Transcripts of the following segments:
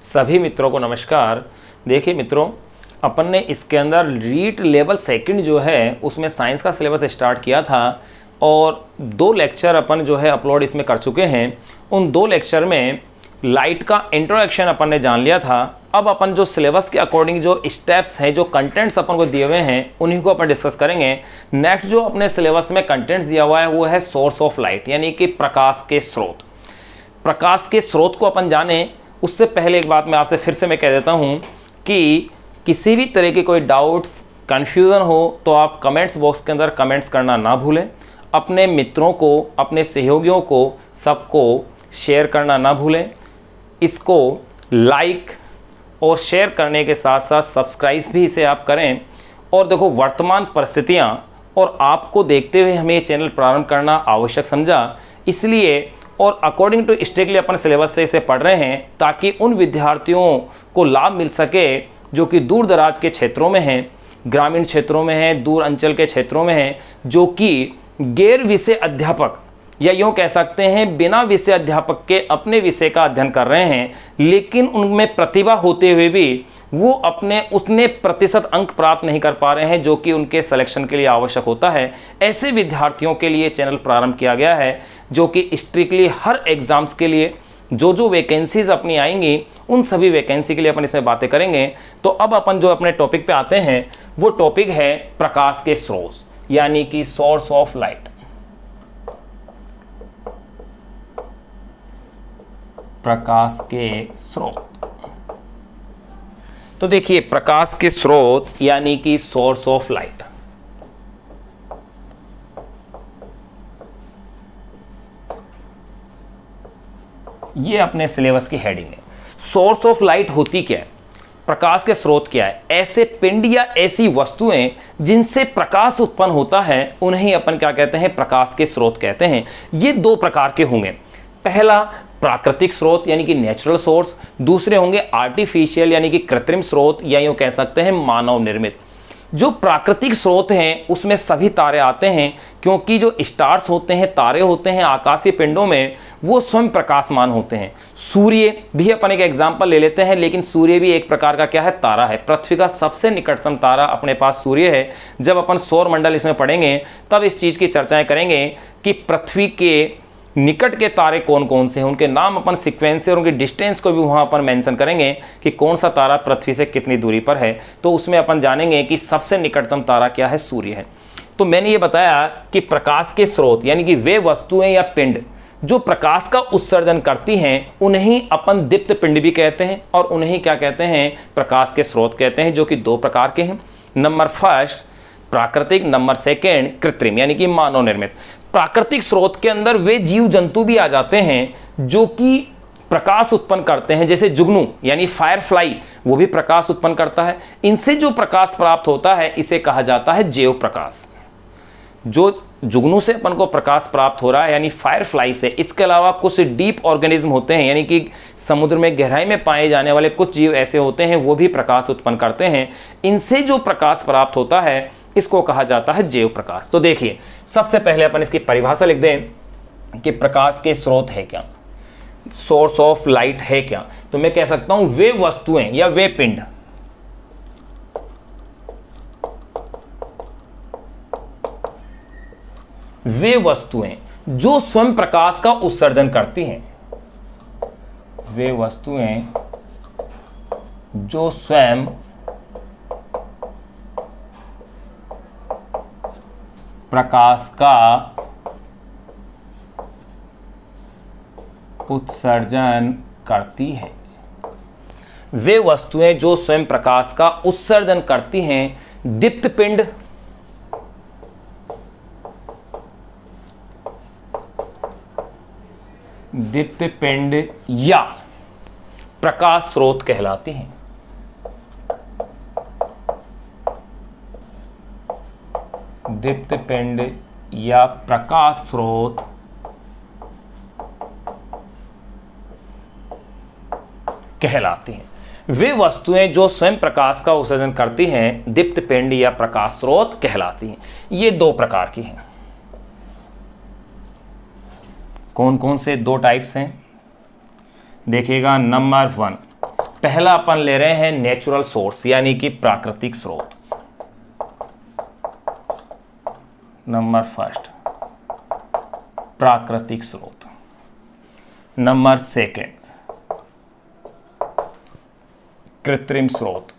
सभी मित्रों को नमस्कार। देखिए मित्रों, अपन ने इसके अंदर रीट लेवल सेकंड जो है उसमें साइंस का सिलेबस स्टार्ट किया था और 2 लेक्चर अपन जो है अपलोड इसमें कर चुके हैं। उन 2 लेक्चर में लाइट का इंट्रोडक्शन अपन ने जान लिया था। अब अपन जो सिलेबस के अकॉर्डिंग जो स्टेप्स हैं, जो कंटेंट्स अपन को दिए हुए हैं, उन्हीं को अपन डिस्कस करेंगे। नेक्स्ट जो अपने सिलेबस में कंटेंट्स दिया हुआ है वो है सोर्स ऑफ लाइट, यानी कि प्रकाश के स्रोत। प्रकाश के स्रोत को अपन जाने उससे पहले एक बात मैं आपसे फिर से मैं कह देता हूँ कि किसी भी तरह की कोई डाउट्स, कन्फ्यूज़न हो तो आप कमेंट्स बॉक्स के अंदर कमेंट्स करना ना भूलें। अपने मित्रों को, अपने सहयोगियों को, सबको शेयर करना ना भूलें। इसको लाइक और शेयर करने के साथ साथ सब्सक्राइब भी इसे आप करें। और देखो, वर्तमान परिस्थितियाँ और आपको देखते हुए हमें ये चैनल प्रारंभ करना आवश्यक समझा, इसलिए और अकॉर्डिंग टू स्ट्रिक्टली अपन सिलेबस से इसे पढ़ रहे हैं ताकि उन विद्यार्थियों को लाभ मिल सके जो कि दूर दराज के क्षेत्रों में हैं, ग्रामीण क्षेत्रों में हैं, दूर अंचल के क्षेत्रों में हैं, जो कि गैर विषय अध्यापक या यूँ कह सकते हैं बिना विषय अध्यापक के अपने विषय का अध्ययन कर रहे हैं, लेकिन उनमें प्रतिभा होते हुए भी वो अपने उतने प्रतिशत अंक प्राप्त नहीं कर पा रहे हैं जो कि उनके सिलेक्शन के लिए आवश्यक होता है। ऐसे विद्यार्थियों के लिए चैनल प्रारंभ किया गया है, जो कि स्ट्रिक्टली हर एग्ज़ाम्स के लिए जो वैकेंसीज अपनी आएंगी उन सभी वैकेंसी के लिए अपन इसमें बातें करेंगे। तो अब अपन जो अपने टॉपिक पे आते हैं वो टॉपिक है प्रकाश के स्रोत, यानी कि सोर्स ऑफ लाइट। प्रकाश के स्रोत। तो देखिए, प्रकाश के स्रोत यानी कि सोर्स ऑफ लाइट। ये अपने सिलेबस की हेडिंग है। सोर्स ऑफ लाइट होती क्या है, प्रकाश के स्रोत क्या है? ऐसे पिंड या ऐसी वस्तुएं जिनसे प्रकाश उत्पन्न होता है उन्हें अपन क्या कहते हैं? प्रकाश के स्रोत कहते हैं। ये 2 प्रकार के होंगे। पहला प्राकृतिक स्रोत यानी कि नेचुरल सोर्स, दूसरे होंगे आर्टिफिशियल यानी कि कृत्रिम स्रोत, या यूँ कह सकते हैं मानव निर्मित। जो प्राकृतिक स्रोत हैं उसमें सभी तारे आते हैं, क्योंकि जो स्टार्स होते हैं, तारे होते हैं आकाशीय पिंडों में, वो स्वयं प्रकाशमान होते हैं। सूर्य भी अपन एक एग्जाम्पल ले लेते हैं, लेकिन सूर्य भी एक प्रकार का क्या है? तारा है। पृथ्वी का सबसे निकटतम तारा अपने पास सूर्य है। जब अपन सौर मंडल इसमें पढ़ेंगे तब इस चीज़ की चर्चाएँ करेंगे कि पृथ्वी के निकट के तारे कौन कौन से हैं, उनके नाम अपन सीक्वेंस से और उनकी डिस्टेंस को भी वहाँ अपन मेंशन करेंगे कि कौन सा तारा पृथ्वी से कितनी दूरी पर है। तो उसमें अपन जानेंगे कि सबसे निकटतम तारा क्या है? सूर्य है। तो मैंने ये बताया कि प्रकाश के स्रोत यानी कि वे वस्तुएं या पिंड जो प्रकाश का उत्सर्जन करती हैं उन्हें अपन दीप्त पिंड भी कहते हैं और उन्हें क्या कहते हैं? प्रकाश के स्रोत कहते हैं, जो कि 2 प्रकार के हैं। नंबर फर्स्ट प्राकृतिक, नंबर सेकेंड कृत्रिम यानी कि मानव निर्मित। प्राकृतिक स्रोत के अंदर वे जीव जंतु भी आ जाते हैं जो कि प्रकाश उत्पन्न करते हैं, जैसे जुगनू यानी फायरफ्लाई, वो भी प्रकाश उत्पन्न करता है। इनसे जो प्रकाश प्राप्त होता है इसे कहा जाता है जैव प्रकाश। जो जुगनू से अपन को प्रकाश प्राप्त हो रहा है यानी फायरफ्लाई से, इसके अलावा कुछ डीप ऑर्गेनिज्म होते हैं, यानी कि समुद्र में गहराई में पाए जाने वाले कुछ जीव ऐसे होते हैं, वो भी प्रकाश उत्पन्न करते हैं। इनसे जो प्रकाश प्राप्त होता है इसको कहा जाता है जैव प्रकाश। तो देखिए, सबसे पहले अपन इसकी परिभाषा लिख दें कि प्रकाश के स्रोत है क्या, सोर्स ऑफ लाइट है क्या। तो मैं कह सकता हूं वे वस्तुएं या वे पिंड जो स्वयं प्रकाश का उत्सर्जन करती हैं। वे वस्तुएं जो स्वयं प्रकाश का उत्सर्जन करती है। वे वस्तुएं जो स्वयं प्रकाश का उत्सर्जन करती हैं, दीप्त पिंड, दीप्त पिंड या प्रकाश स्रोत कहलाती हैं। दीप्त पिंड या प्रकाश स्रोत कहलाती हैं। वे वस्तुएं जो स्वयं प्रकाश का उत्सर्जन करती हैं दीप्त पिंड या प्रकाश स्रोत कहलाती हैं। ये 2 प्रकार की हैं। कौन कौन से 2 टाइप्स हैं देखिएगा। नंबर 1 पहला अपन ले रहे हैं नेचुरल सोर्स यानी कि प्राकृतिक स्रोत, नंबर फर्स्ट प्राकृतिक स्रोत। नंबर सेकंड कृत्रिम स्रोत।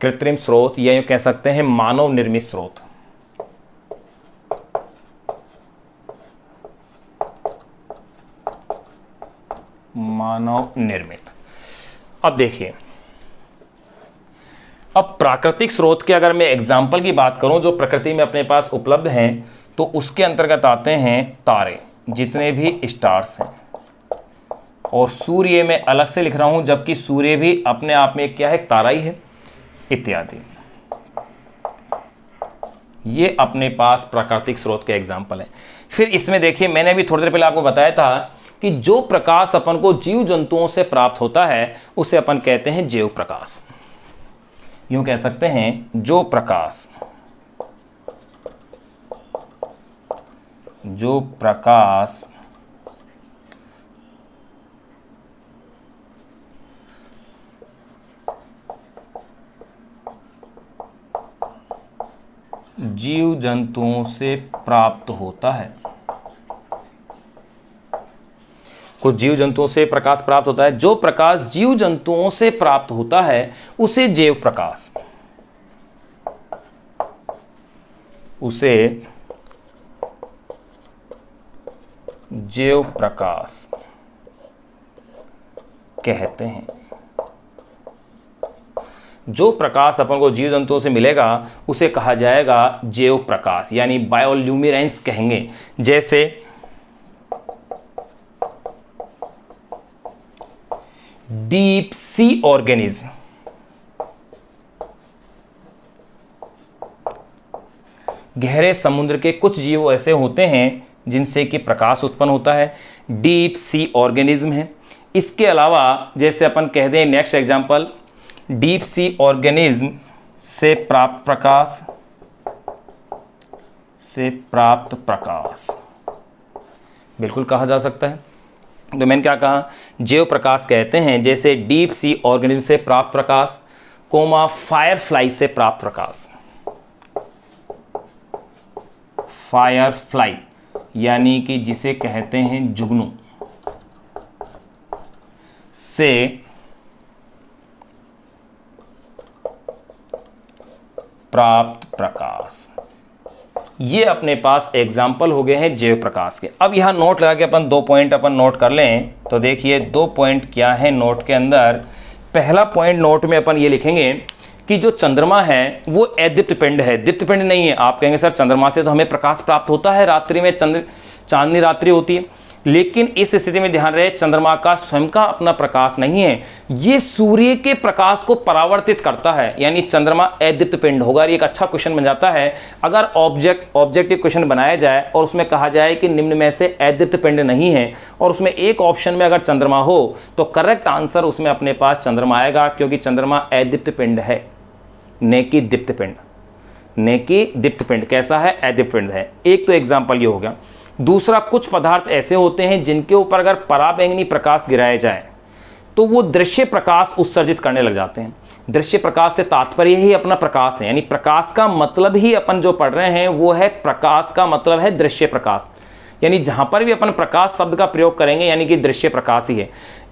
कृत्रिम स्रोत या यूं कह सकते हैं मानव निर्मित स्रोत। मानव निर्मित। अब देखिए, अब प्राकृतिक स्रोत के अगर मैं एग्जाम्पल की बात करूं जो प्रकृति में अपने पास उपलब्ध हैं, तो उसके अंतर्गत आते हैं तारे, जितने भी स्टार्स हैं, और सूर्य में अलग से लिख रहा हूं जबकि सूर्य भी अपने आप में क्या है, तारा ही है, इत्यादि। ये अपने पास प्राकृतिक स्रोत के एग्जाम्पल है। फिर इसमें देखिए, मैंने भी थोड़ी देर पहले आपको बताया था कि जो प्रकाश अपन को जीव जंतुओं से प्राप्त होता है उसे अपन कहते हैं जैव प्रकाश। यूं कह सकते हैं जो प्रकाश जीव जंतुओं से प्राप्त होता है, कुछ जीव जंतुओं से प्रकाश प्राप्त होता है, जो प्रकाश जीव जंतुओं से प्राप्त होता है उसे जैव प्रकाश, उसे जैव प्रकाश कहते हैं। जो प्रकाश अपन को जीव जंतुओं से मिलेगा उसे कहा जाएगा जैव प्रकाश, यानी बायोल्यूमिनेंस कहेंगे। जैसे डीप सी ऑर्गेनिज्म, गहरे समुद्र के कुछ जीव ऐसे होते हैं जिनसे कि प्रकाश उत्पन्न होता है, डीप सी ऑर्गेनिज्म है। इसके अलावा जैसे अपन कह दें next example, deep sea organism से प्राप्त प्रकाश बिल्कुल कहा जा सकता है। तो मैंने क्या कहा, जैव प्रकाश कहते हैं जैसे डीप सी ऑर्गेनिज्म से प्राप्त प्रकाश, कोमा फायरफ्लाई से प्राप्त प्रकाश। फायरफ्लाई यानी कि जिसे कहते हैं जुगनू से प्राप्त प्रकाश। ये अपने पास एग्जाम्पल हो गए हैं जैव प्रकाश के। अब यहां नोट लगा के अपन 2 पॉइंट अपन नोट कर लें। तो देखिए 2 पॉइंट क्या है नोट के अंदर। पहला पॉइंट नोट में अपन ये लिखेंगे कि जो चंद्रमा है वो अदीप्त पिंड है, दीप्त पिंड नहीं है। आप कहेंगे सर चंद्रमा से तो हमें प्रकाश प्राप्त होता है, रात्रि में चांदनी रात्रि होती है, लेकिन इस स्थिति में ध्यान रहे चंद्रमा का स्वयं का अपना प्रकाश नहीं है, ये सूर्य के प्रकाश को परावर्तित करता है, यानी चंद्रमा अदीप्त पिंड होगा। ये एक अच्छा क्वेश्चन बन जाता है अगर ऑब्जेक्टिव क्वेश्चन बनाया जाए और उसमें कहा जाए कि निम्न में से अदीप्त पिंड नहीं है और उसमें एक ऑप्शन में अगर चंद्रमा हो तो करेक्ट आंसर उसमें अपने पास चंद्रमा आएगा, क्योंकि चंद्रमा अदीप्त पिंड है, न कि दीप्त पिंड। न कि दीप्त पिंड कैसा है, अदीप्त पिंड है। एक तो एग्जाम्पल ये हो गया। दूसरा, कुछ पदार्थ ऐसे होते हैं जिनके ऊपर अगर पराबैंगनी प्रकाश गिराया जाए तो वो दृश्य प्रकाश उत्सर्जित करने लग जाते हैं। दृश्य प्रकाश से तात्पर्य ही अपना प्रकाश है, यानी प्रकाश का मतलब ही अपन जो पढ़ रहे हैं वो है, प्रकाश का मतलब है दृश्य प्रकाश, यानी जहां पर भी अपन प्रकाश शब्द का प्रयोग करेंगे यानी कि दृश्य प्रकाश ही है।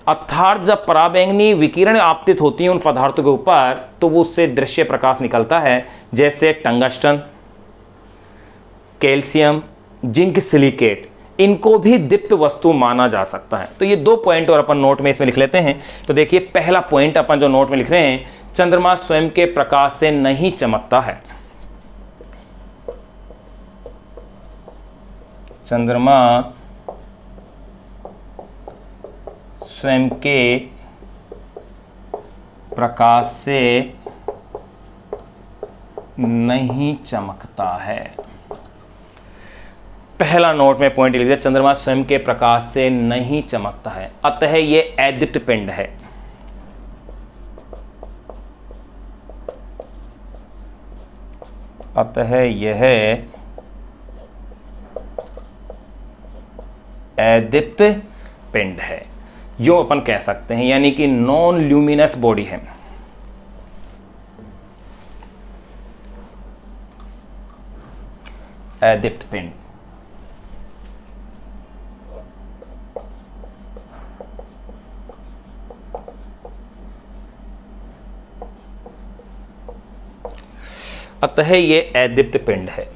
अर्थात जब पराबैंगनी विकिरण आपतित होती है उन पदार्थों के ऊपर तो वो उससे दृश्य प्रकाश निकलता है, जैसे टंगस्टन, कैल्शियम, जिंक सिलिकेट, इनको भी दीप्त वस्तु माना जा सकता है। तो ये 2 पॉइंट और अपन नोट में इसमें लिख लेते हैं। तो देखिए पहला पॉइंट अपन जो नोट में लिख रहे हैं, चंद्रमा स्वयं के प्रकाश से नहीं चमकता है। चंद्रमा स्वयं के प्रकाश से नहीं चमकता है। पहला नोट में पॉइंट लिख दिया, चंद्रमा स्वयं के प्रकाश से नहीं चमकता है, अतः यह अदीप्त पिंड है। अतः यह अदीप्त पिंड है, यो अपन कह सकते हैं, यानी कि नॉन ल्यूमिनस बॉडी है। अदीप्त पिंड। अतः ये अदीप्त पिंड है।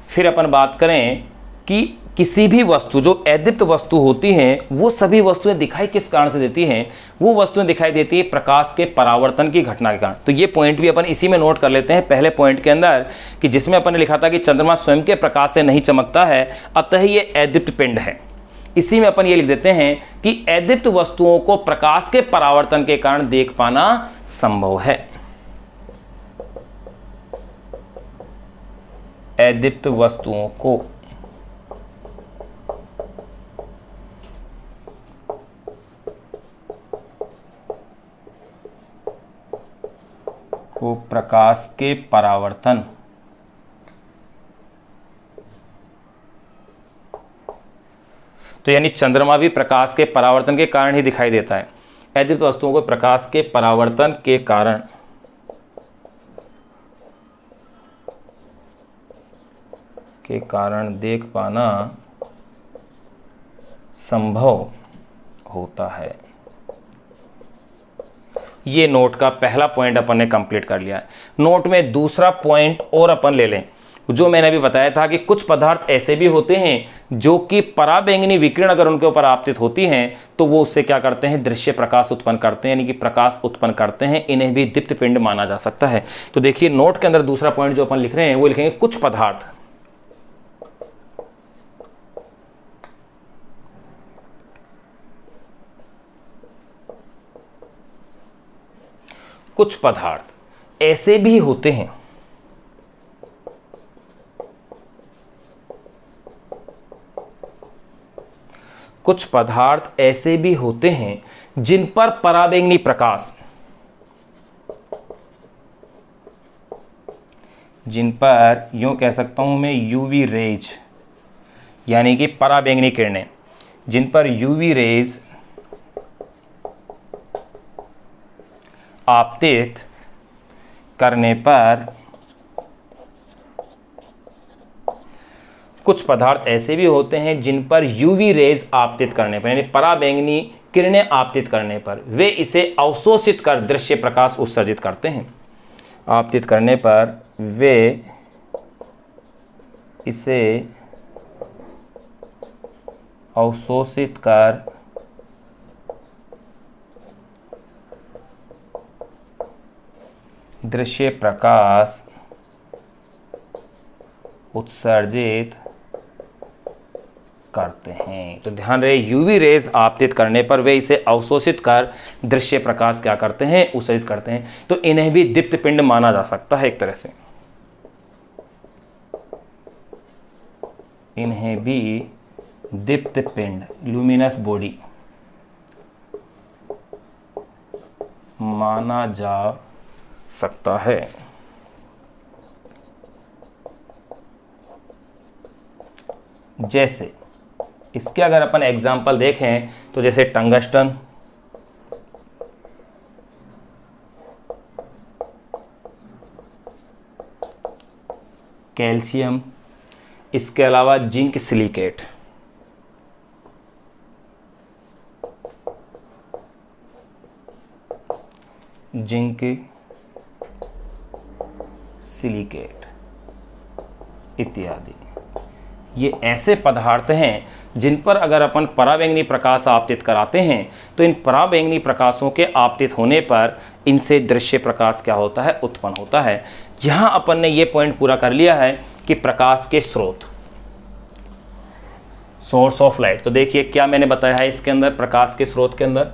फिर अपन बात करें कि किसी भी वस्तु जो अदीप्त वस्तु होती हैं वो सभी वस्तुएं दिखाई किस कारण से देती हैं? वो वस्तुएं दिखाई देती है प्रकाश के परावर्तन की घटना के कारण। तो ये पॉइंट भी अपन इसी में नोट कर लेते हैं पहले पॉइंट के अंदर, कि जिसमें अपन ने लिखा था कि चंद्रमा स्वयं के प्रकाश से नहीं चमकता है, अतः ये अदीप्त पिंड है। इसी में अपन ये लिख देते हैं कि अदीप्त वस्तुओं को प्रकाश के परावर्तन के कारण देख पाना संभव है। अदीप्त वस्तुओं को प्रकाश के परावर्तन तो यानी चंद्रमा भी प्रकाश के परावर्तन के कारण ही दिखाई देता है। अदीप्त वस्तुओं को प्रकाश के परावर्तन के कारण देख पाना संभव होता है। ये नोट का पहला पॉइंट अपन ने कंप्लीट कर लिया है। नोट में दूसरा पॉइंट और अपन ले लें, जो मैंने अभी बताया था कि कुछ पदार्थ ऐसे भी होते हैं जो कि पराबैंगनी विकिरण अगर उनके ऊपर आपतित होती हैं तो वो उससे क्या करते हैं? दृश्य प्रकाश उत्पन्न करते हैं, यानी कि प्रकाश उत्पन्न करते हैं। इन्हें भी दीप्त पिंड माना जा सकता है। तो देखिए नोट के अंदर दूसरा पॉइंट जो अपन लिख रहे हैं वो लिखेंगे कुछ पदार्थ ऐसे भी होते हैं जिन पर पराबैंगनी प्रकाश जिन पर यूं कह सकता हूं मैं यूवी रेज यानी कि पराबैंगनी किरणें जिन पर यूवी रेज आपतित करने पर कुछ पदार्थ ऐसे भी होते हैं जिन पर यूवी रेज आपतित करने पर यानी पराबैंगनी किरणें आपतित करने पर वे इसे अवशोषित कर दृश्य प्रकाश उत्सर्जित करते हैं। आपतित करने पर वे इसे अवशोषित कर दृश्य प्रकाश उत्सर्जित करते हैं। तो ध्यान रहे, यूवी रेज आपतित करने पर वे इसे अवशोषित कर दृश्य प्रकाश क्या करते हैं? उत्सर्जित करते हैं। तो इन्हें भी दीप्त पिंड माना जा सकता है एक तरह से। इन्हें भी दीप्त पिंड ल्यूमिनस बॉडी माना जा सकता है। जैसे इसके अगर अपन एग्जाम्पल देखें तो जैसे टंगस्टन, कैल्शियम, इसके अलावा जिंक सिलिकेट, जिंक सिलिकेट इत्यादि, ये ऐसे पदार्थ हैं जिन पर अगर अपन पराबैंगनी प्रकाश आपतित कराते हैं तो इन पराबैंगनी प्रकाशों के आपतित होने पर इनसे दृश्य प्रकाश क्या होता है? उत्पन्न होता है। यहाँ अपन ने ये पॉइंट पूरा कर लिया है कि प्रकाश के स्रोत, सोर्स ऑफ लाइट। तो देखिए क्या मैंने बताया है इसके अंदर, प्रकाश के स्रोत के अंदर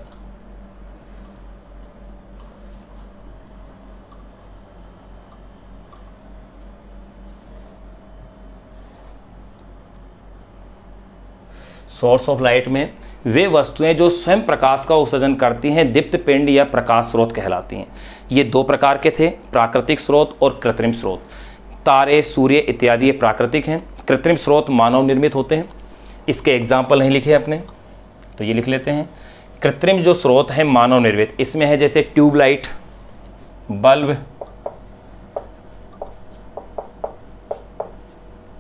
सोर्स ऑफ लाइट में वे वस्तुएं जो स्वयं प्रकाश का उत्सर्जन करती हैं दीप्त पिंड या प्रकाश स्रोत कहलाती हैं। ये दो प्रकार के थे, प्राकृतिक स्रोत और कृत्रिम स्रोत। तारे, सूर्य इत्यादि ये प्राकृतिक हैं। कृत्रिम स्रोत मानव निर्मित होते हैं। इसके एग्जाम्पल नहीं लिखे अपने, तो ये लिख लेते हैं। कृत्रिम जो स्रोत है मानव निर्मित, इसमें है जैसे ट्यूबलाइट, बल्ब,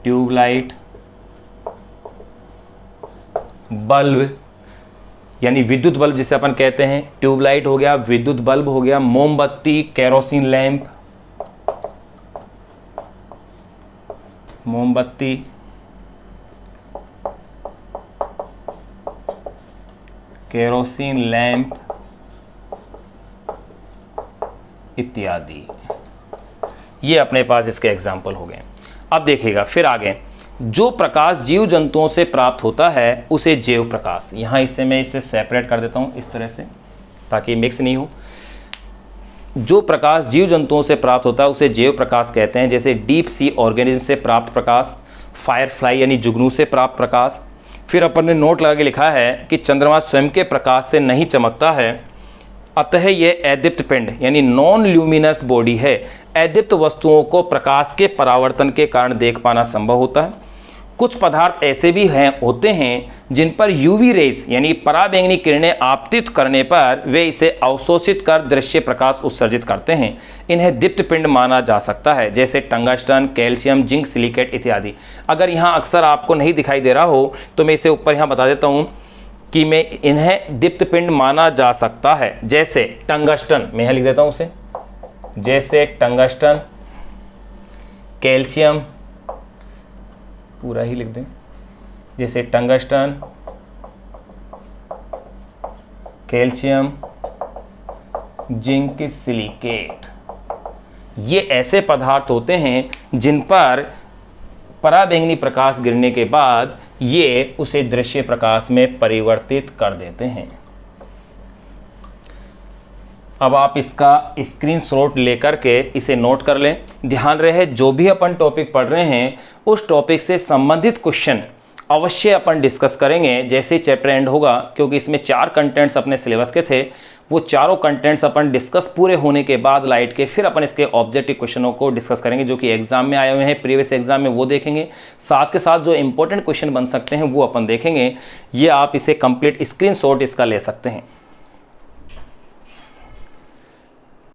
ट्यूबलाइट, बल्ब यानी विद्युत बल्ब जिसे अपन कहते हैं, ट्यूबलाइट हो गया, विद्युत बल्ब हो गया, मोमबत्ती, केरोसिन लैंप, मोमबत्ती, केरोसिन लैंप इत्यादि। ये अपने पास इसके एग्जाम्पल हो गए। अब देखिएगा फिर आगे, जो प्रकाश जीव जंतुओं से प्राप्त होता है उसे जैव प्रकाश, यहाँ इससे मैं इसे सेपरेट कर देता हूँ इस तरह से ताकि मिक्स नहीं हो। जो प्रकाश जीव जंतुओं से प्राप्त होता है उसे जैव प्रकाश कहते हैं, जैसे डीप सी ऑर्गेनिज्म से प्राप्त प्रकाश, फायरफ्लाई यानी जुगनू से प्राप्त प्रकाश। फिर अपन ने नोट लगा के लिखा है कि चंद्रमा स्वयं के प्रकाश से नहीं चमकता है, अतः यह अदीप्त पिंड यानी नॉन ल्यूमिनस बॉडी है। अदीप्त वस्तुओं को प्रकाश के परावर्तन के कारण देख पाना संभव होता है। कुछ पदार्थ ऐसे भी होते हैं जिन पर यूवी रेज यानी पराबैंगनी किरणें आपतित करने पर वे इसे अवशोषित कर दृश्य प्रकाश उत्सर्जित करते हैं। इन्हें दीप्त पिंड माना जा सकता है, जैसे टंगस्टन, कैल्शियम, जिंक सिलिकेट इत्यादि। अगर यहाँ अक्सर आपको नहीं दिखाई दे रहा हो तो मैं इसे ऊपर यहाँ बता देता हूँ कि मैं इन्हें दीप्त पिंड माना जा सकता है। जैसे टंगस्टन, मैं यहाँ लिख देता हूँ उसे, जैसे टंगस्टन, कैल्शियम, पूरा ही लिख दें, जैसे टंगस्टन, कैल्शियम, जिंक सिलिकेट, ये ऐसे पदार्थ होते हैं जिन पर पराबैंगनी प्रकाश गिरने के बाद ये उसे दृश्य प्रकाश में परिवर्तित कर देते हैं। अब आप इसका स्क्रीनशॉट लेकर के इसे नोट कर लें। ध्यान रहे जो भी अपन टॉपिक पढ़ रहे हैं उस टॉपिक से संबंधित क्वेश्चन अवश्य अपन डिस्कस करेंगे जैसे चैप्टर एंड होगा, क्योंकि इसमें 4 कंटेंट्स अपने सिलेबस के थे। वो चारों कंटेंट्स अपन डिस्कस पूरे होने के बाद लाइट के फिर अपन इसके ऑब्जेक्टिव क्वेश्चनों को डिस्कस करेंगे जो कि एग्जाम में आए हुए हैं, प्रीवियस एग्जाम में वो देखेंगे। साथ के साथ जो इंपॉर्टेंट क्वेश्चन बन सकते हैं वो अपन देखेंगे। ये आप इसे कंप्लीट स्क्रीनशॉट इसका ले सकते हैं।